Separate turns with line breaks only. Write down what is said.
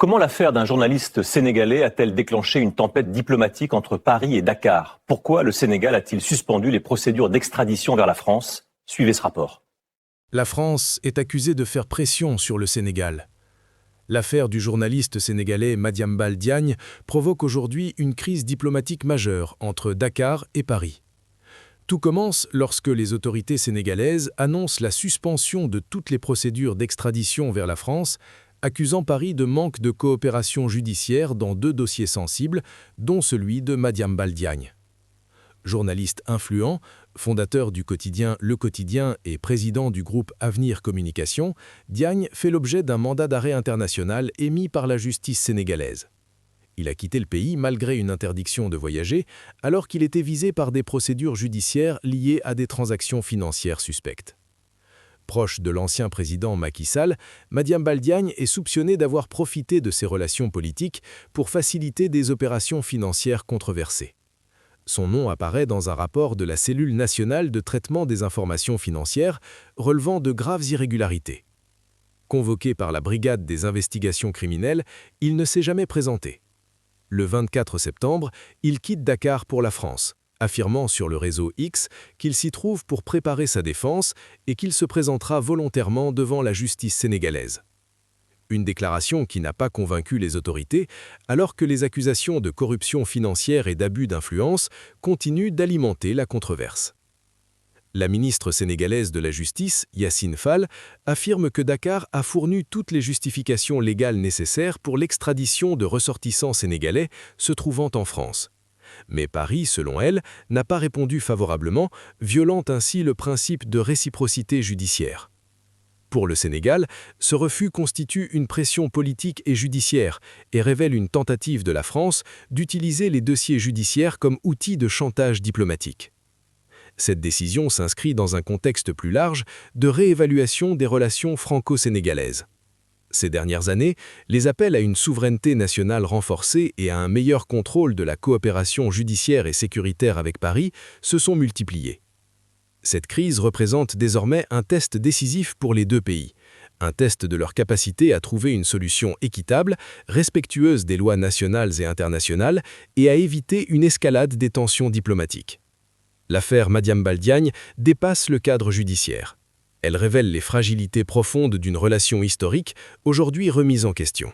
Comment l'affaire d'un journaliste sénégalais a-t-elle déclenché une tempête diplomatique entre Paris et Dakar? Pourquoi le Sénégal a-t-il suspendu les procédures d'extradition vers la France? Suivez ce rapport.
La France est accusée de faire pression sur le Sénégal. L'affaire du journaliste sénégalais Madiambal Diagne provoque aujourd'hui une crise diplomatique majeure entre Dakar et Paris. Tout commence lorsque les autorités sénégalaises annoncent la suspension de toutes les procédures d'extradition vers la France, accusant Paris de manque de coopération judiciaire dans deux dossiers sensibles, dont celui de Madiambal Diagne. Journaliste influent, fondateur du quotidien Le Quotidien et président du groupe Avenir Communication, Diagne fait l'objet d'un mandat d'arrêt international émis par la justice sénégalaise. Il a quitté le pays malgré une interdiction de voyager, alors qu'il était visé par des procédures judiciaires liées à des transactions financières suspectes. Proche de l'ancien président Macky Sall, Madiambal Diagne est soupçonné d'avoir profité de ses relations politiques pour faciliter des opérations financières controversées. Son nom apparaît dans un rapport de la Cellule nationale de traitement des informations financières relevant de graves irrégularités. Convoqué par la Brigade des investigations criminelles, il ne s'est jamais présenté. Le 24 septembre, il quitte Dakar pour la France, affirmant sur le réseau X qu'il s'y trouve pour préparer sa défense et qu'il se présentera volontairement devant la justice sénégalaise. Une déclaration qui n'a pas convaincu les autorités, alors que les accusations de corruption financière et d'abus d'influence continuent d'alimenter la controverse. La ministre sénégalaise de la Justice, Yacine Fall, affirme que Dakar a fourni toutes les justifications légales nécessaires pour l'extradition de ressortissants sénégalais se trouvant en France. Mais Paris, selon elle, n'a pas répondu favorablement, violant ainsi le principe de réciprocité judiciaire. Pour le Sénégal, ce refus constitue une pression politique et judiciaire et révèle une tentative de la France d'utiliser les dossiers judiciaires comme outil de chantage diplomatique. Cette décision s'inscrit dans un contexte plus large de réévaluation des relations franco-sénégalaises. Ces dernières années, les appels à une souveraineté nationale renforcée et à un meilleur contrôle de la coopération judiciaire et sécuritaire avec Paris se sont multipliés. Cette crise représente désormais un test décisif pour les deux pays, un test de leur capacité à trouver une solution équitable, respectueuse des lois nationales et internationales et à éviter une escalade des tensions diplomatiques. L'affaire Madiambal Diagne dépasse le cadre judiciaire. Elle révèle les fragilités profondes d'une relation historique, aujourd'hui remise en question.